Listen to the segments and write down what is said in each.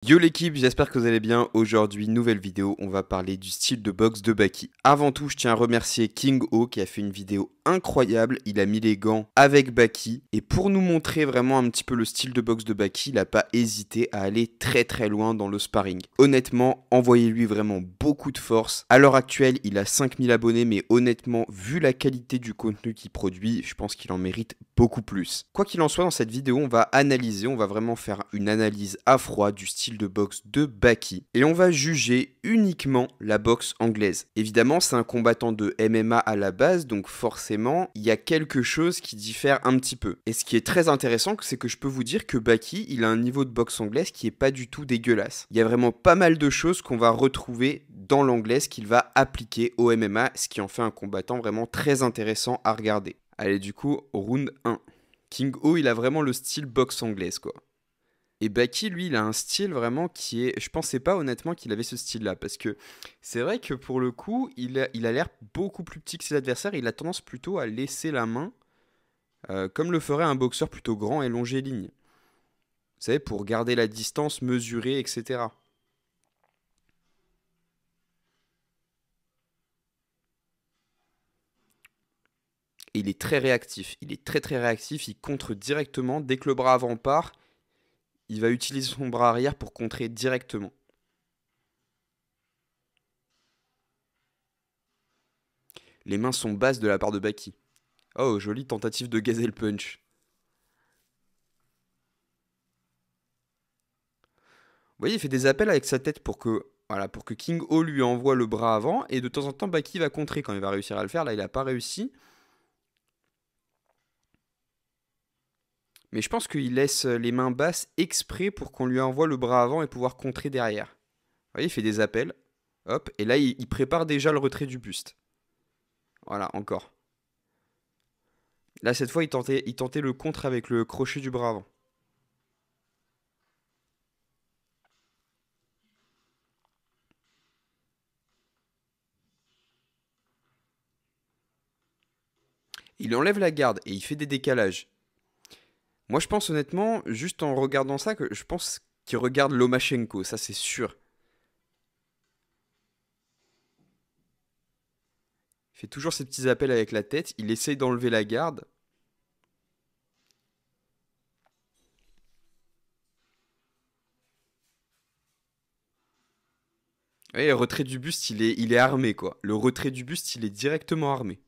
Yo l'équipe, j'espère que vous allez bien. Aujourd'hui, nouvelle vidéo, on va parler du style de boxe de Baki. Avant tout, je tiens à remercier King O qui a fait une vidéo incroyable. Il a mis les gants avec Baki. Et pour nous montrer vraiment un petit peu le style de boxe de Baki, il n'a pas hésité à aller très très loin dans le sparring. Honnêtement, envoyez-lui vraiment beaucoup de force. À l'heure actuelle, il a 5000 abonnés, mais honnêtement, vu la qualité du contenu qu'il produit, je pense qu'il en mérite beaucoup plus. Quoi qu'il en soit, dans cette vidéo, on va analyser, on va vraiment faire une analyse à froid du style de boxe de Baki et on va juger uniquement la boxe anglaise. Évidemment, c'est un combattant de MMA à la base, donc forcément, il y a quelque chose qui diffère un petit peu. Et ce qui est très intéressant, c'est que je peux vous dire que Baki, il a un niveau de boxe anglaise qui est pas du tout dégueulasse. Il y a vraiment pas mal de choses qu'on va retrouver dans l'anglaise qu'il va appliquer au MMA, ce qui en fait un combattant vraiment très intéressant à regarder. Allez, du coup, round 1. King O, il a vraiment le style boxe anglaise, quoi. Et Baki, lui, il a un style vraiment qui est... Je pensais pas honnêtement qu'il avait ce style-là, parce que c'est vrai que pour le coup, il a l'air beaucoup plus petit que ses adversaires, il a tendance plutôt à laisser la main, comme le ferait un boxeur plutôt grand et longiligne. Vous savez, pour garder la distance, mesurer, etc. Et il est très réactif, il est très très réactif, il contre directement, dès que le bras avant part, il va utiliser son bras arrière pour contrer directement. Les mains sont basses de la part de Baki. Oh, jolie tentative de gazer le punch. Vous voyez, il fait des appels avec sa tête pour que, voilà, pour que King O lui envoie le bras avant. Et de temps en temps, Baki va contrer quand il va réussir à le faire. Là, il n'a pas réussi. Mais je pense qu'il laisse les mains basses exprès pour qu'on lui envoie le bras avant et pouvoir contrer derrière. Vous voyez, il fait des appels. Hop. Et là, il prépare déjà le retrait du buste. Voilà, encore. Là, cette fois, il tentait le contre avec le crochet du bras avant. Il enlève la garde et il fait des décalages. Moi, je pense honnêtement, juste en regardant ça, que je pense qu'il regarde Lomachenko, ça c'est sûr. Il fait toujours ses petits appels avec la tête, il essaye d'enlever la garde. Et le retrait du buste, il est armé quoi. Le retrait du buste, il est directement armé.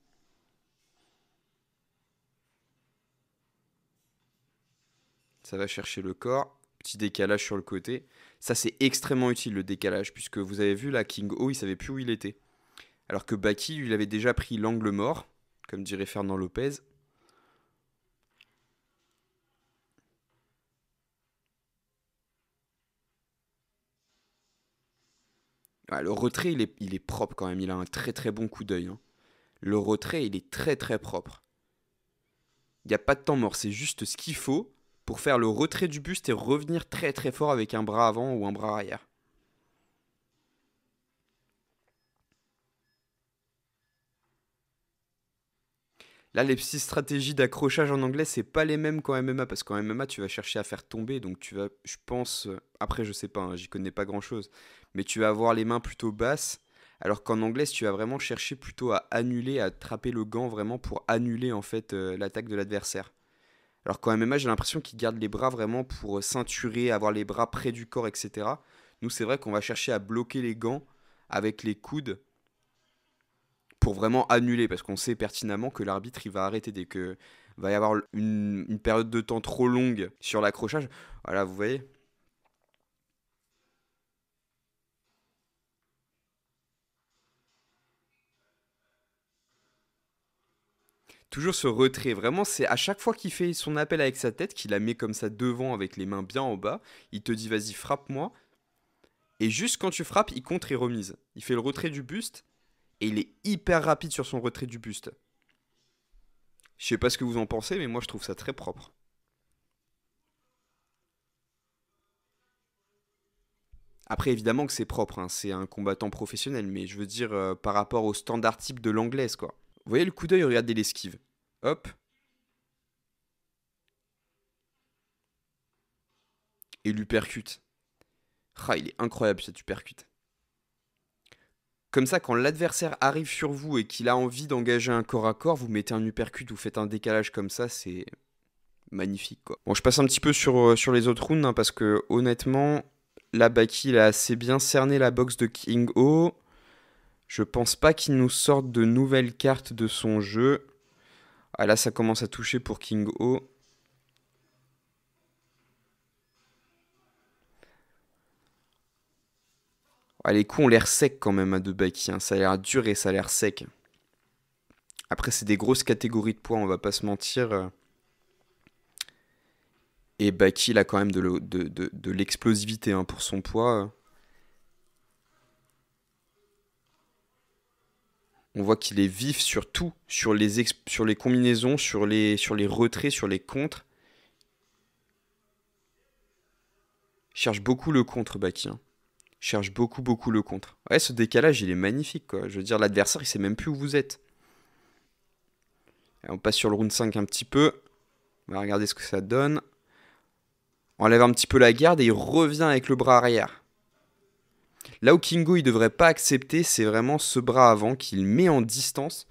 Ça va chercher le corps, petit décalage sur le côté. Ça c'est extrêmement utile le décalage, puisque vous avez vu là, King O, il savait plus où il était. Alors que Baki, lui, il avait déjà pris l'angle mort, comme dirait Fernand Lopez. Ah, le retrait, il est propre quand même, il a un très très bon coup d'œil, hein. Le retrait, il est très très propre. Il n'y a pas de temps mort, c'est juste ce qu'il faut pour faire le retrait du buste et revenir très très fort avec un bras avant ou un bras arrière. Là, les petites stratégies d'accrochage en anglais, c'est pas les mêmes qu'en MMA, parce qu'en MMA, tu vas chercher à faire tomber, donc tu vas, je pense, après, je sais pas, hein, j'y connais pas grand chose, mais tu vas avoir les mains plutôt basses, alors qu'en anglais, tu vas vraiment chercher plutôt à annuler, à attraper le gant vraiment pour annuler en fait l'attaque de l'adversaire. Alors qu'en MMA, j'ai l'impression qu'ils gardent les bras vraiment pour ceinturer, avoir les bras près du corps, etc. Nous, c'est vrai qu'on va chercher à bloquer les gants avec les coudes pour vraiment annuler, parce qu'on sait pertinemment que l'arbitre, il va arrêter dès que va y avoir une période de temps trop longue sur l'accrochage. Voilà, vous voyez. Toujours ce retrait, vraiment, c'est à chaque fois qu'il fait son appel avec sa tête, qu'il la met comme ça devant avec les mains bien en bas, il te dit vas-y, frappe-moi. Et juste quand tu frappes, il contre et remise. Il fait le retrait du buste, et il est hyper rapide sur son retrait du buste. Je sais pas ce que vous en pensez, mais moi je trouve ça très propre. Après, évidemment que c'est propre, hein, c'est un combattant professionnel, mais je veux dire par rapport au standard type de l'anglaise, quoi. Vous voyez le coup d'œil, regardez l'esquive. Hop, et lui percute. Ah, il est incroyable cet uppercut. Comme ça, quand l'adversaire arrive sur vous et qu'il a envie d'engager un corps à corps, vous mettez un uppercut, vous faites un décalage comme ça, c'est magnifique, quoi. Bon, je passe un petit peu sur les autres rounds, hein, parce que honnêtement, là, Baki, il a assez bien cerné la boxe de King O. Je pense pas qu'il nous sorte de nouvelles cartes de son jeu. Ah, là, ça commence à toucher pour King O. Ah, les coups ont l'air secs quand même, hein, de Baki, hein. Ça a l'air dur et ça a l'air sec. Après, c'est des grosses catégories de poids, on va pas se mentir. Et Baki, il a quand même de l'explosivité, hein, pour son poids. On voit qu'il est vif sur tout, sur les combinaisons, sur les retraits, sur les contres. Il cherche beaucoup le contre, Baki, hein. Il cherche beaucoup le contre. Ouais, ce décalage, il est magnifique, quoi. Je veux dire, l'adversaire, il sait même plus où vous êtes. Et on passe sur le round 5 un petit peu. On va regarder ce que ça donne. On enlève un petit peu la garde et il revient avec le bras arrière. Là où Kingo il devrait pas accepter, c'est vraiment ce bras avant qu'il met en distance,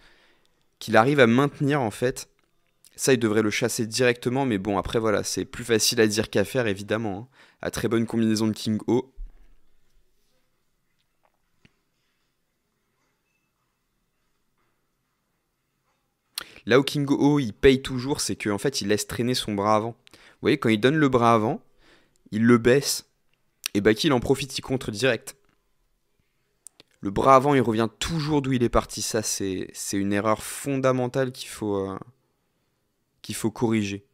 qu'il arrive à maintenir en fait. Ça, il devrait le chasser directement, mais bon, après voilà, c'est plus facile à dire qu'à faire évidemment, hein. À très bonne combinaison de King O. Là où King O il paye toujours, c'est qu'en fait il laisse traîner son bras avant. Vous voyez, quand il donne le bras avant, il le baisse, et Baki il en profite, il contre direct. Le bras avant, il revient toujours d'où il est parti. Ça, c'est une erreur fondamentale qu'il faut corriger.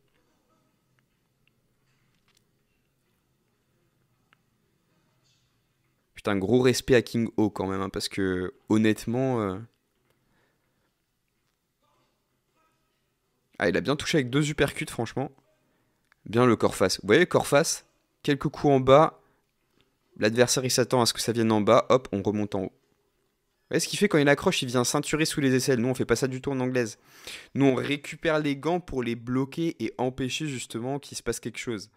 Putain, gros respect à King O quand même, hein, parce que honnêtement... Ah, il a bien touché avec 2 uppercuts, franchement. Bien le corps face. Vous voyez, le corps face, quelques coups en bas. L'adversaire, il s'attend à ce que ça vienne en bas. Hop, on remonte en haut. Vous voyez ce qu'il fait quand il accroche, il vient ceinturer sous les aisselles. Nous, on fait pas ça du tout en anglaise. Nous, on récupère les gants pour les bloquer et empêcher justement qu'il se passe quelque chose.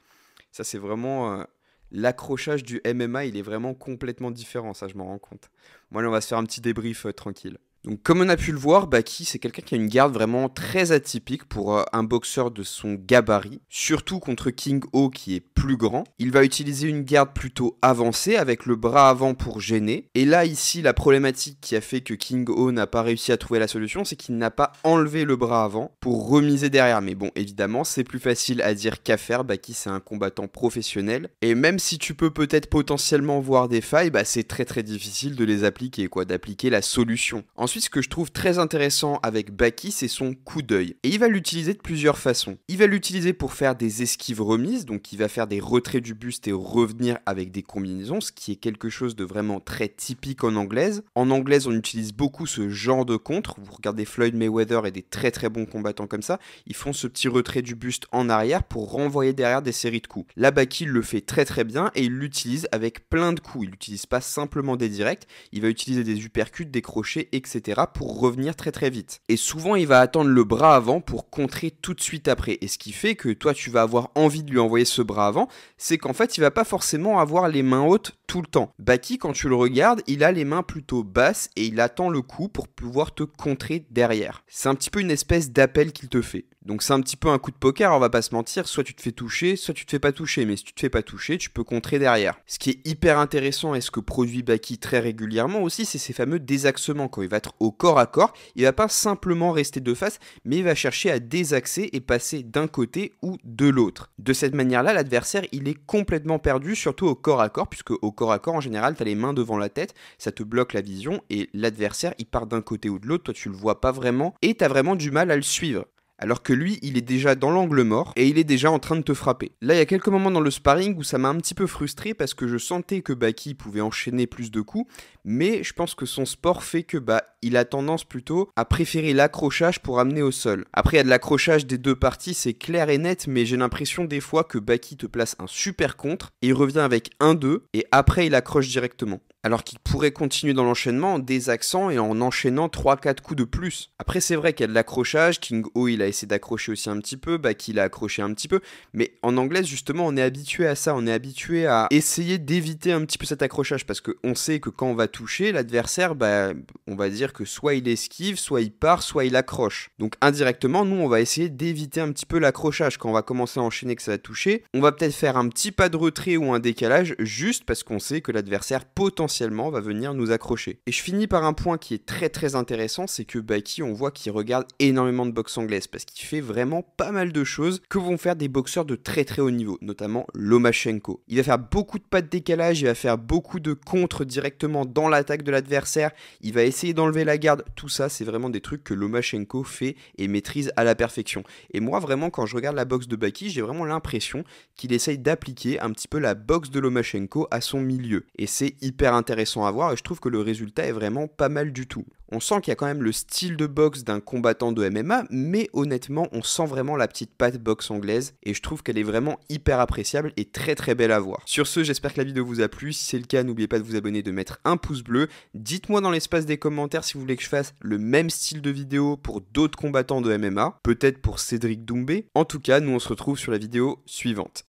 Ça, c'est vraiment... l'accrochage du MMA, il est vraiment complètement différent, ça, je m'en rends compte. Bon, allez, on va se faire un petit débrief tranquille. Donc comme on a pu le voir, Baki c'est quelqu'un qui a une garde vraiment très atypique pour un boxeur de son gabarit, surtout contre King O qui est plus grand. Il va utiliser une garde plutôt avancée avec le bras avant pour gêner. Et là ici la problématique qui a fait que King O n'a pas réussi à trouver la solution, c'est qu'il n'a pas enlevé le bras avant pour remiser derrière. Mais bon évidemment c'est plus facile à dire qu'à faire, Baki c'est un combattant professionnel. Et même si tu peux peut-être potentiellement voir des failles, bah, c'est très difficile de les appliquer, quoi, d'appliquer la solution. Ensuite, ce que je trouve très intéressant avec Baki, c'est son coup d'œil. Et il va l'utiliser de plusieurs façons. Il va l'utiliser pour faire des esquives remises, donc il va faire des retraits du buste et revenir avec des combinaisons, ce qui est quelque chose de vraiment très typique en anglaise. En anglaise, on utilise beaucoup ce genre de contre. Vous regardez Floyd Mayweather et des très bons combattants comme ça, ils font ce petit retrait du buste en arrière pour renvoyer derrière des séries de coups. Là, Baki le fait très bien et il l'utilise avec plein de coups. Il n'utilise pas simplement des directs, il va utiliser des uppercuts, des crochets, etc. pour revenir très vite. Et souvent, il va attendre le bras avant pour contrer tout de suite après. Et ce qui fait que toi, tu vas avoir envie de lui envoyer ce bras avant, c'est qu'en fait, il va pas forcément avoir les mains hautes tout le temps. Baki, quand tu le regardes, il a les mains plutôt basses et il attend le coup pour pouvoir te contrer derrière. C'est un petit peu une espèce d'appel qu'il te fait. Donc c'est un petit peu un coup de poker, on va pas se mentir, soit tu te fais toucher, soit tu te fais pas toucher, mais si tu te fais pas toucher, tu peux contrer derrière. Ce qui est hyper intéressant et ce que produit Baki très régulièrement aussi, c'est ces fameux désaxements. Quand il va être au corps à corps, il va pas simplement rester de face, mais il va chercher à désaxer et passer d'un côté ou de l'autre. De cette manière-là, l'adversaire, il est complètement perdu, surtout au corps à corps, puisque au corps à corps, en général, tu as les mains devant la tête, ça te bloque la vision, et l'adversaire, il part d'un côté ou de l'autre, toi tu le vois pas vraiment, et tu as vraiment du mal à le suivre. Alors que lui, il est déjà dans l'angle mort et il est déjà en train de te frapper. Là, il y a quelques moments dans le sparring où ça m'a un petit peu frustré parce que je sentais que Baki pouvait enchaîner plus de coups, mais je pense que son sport fait que il a tendance plutôt à préférer l'accrochage pour amener au sol. Après, il y a de l'accrochage des deux parties, c'est clair et net, mais j'ai l'impression des fois que Baki te place un super contre et il revient avec 1-2 et après il accroche directement. Alors qu'il pourrait continuer dans l'enchaînement en désaxant et en enchaînant 3-4 coups de plus. Après c'est vrai qu'il y a de l'accrochage, King O il a essayer d'accrocher aussi un petit peu, Baki l'a accroché un petit peu, mais en anglaise justement on est habitué à ça, on est habitué à essayer d'éviter un petit peu cet accrochage, parce qu'on sait que quand on va toucher, l'adversaire, on va dire que soit il esquive, soit il part, soit il accroche. Donc indirectement, nous on va essayer d'éviter un petit peu l'accrochage. Quand on va commencer à enchaîner que ça va toucher, on va peut-être faire un petit pas de retrait ou un décalage, juste parce qu'on sait que l'adversaire potentiellement va venir nous accrocher. Et je finis par un point qui est très intéressant, c'est que Baki, on voit qu'il regarde énormément de boxe anglaise, parce qu'il fait vraiment pas mal de choses que vont faire des boxeurs de très haut niveau, notamment Lomachenko. Il va faire beaucoup de pas de décalage, il va faire beaucoup de contres directement dans l'attaque de l'adversaire, il va essayer d'enlever la garde, tout ça c'est vraiment des trucs que Lomachenko fait et maîtrise à la perfection. Et moi vraiment quand je regarde la boxe de Baki, j'ai vraiment l'impression qu'il essaye d'appliquer un petit peu la boxe de Lomachenko à son milieu. Et c'est hyper intéressant à voir et je trouve que le résultat est vraiment pas mal du tout. On sent qu'il y a quand même le style de boxe d'un combattant de MMA, mais honnêtement, on sent vraiment la petite patte boxe anglaise et je trouve qu'elle est vraiment hyper appréciable et très belle à voir. Sur ce, j'espère que la vidéo vous a plu. Si c'est le cas, n'oubliez pas de vous abonner, de mettre un pouce bleu. Dites-moi dans l'espace des commentaires si vous voulez que je fasse le même style de vidéo pour d'autres combattants de MMA, peut-être pour Cédric Doumbé. En tout cas, nous on se retrouve sur la vidéo suivante.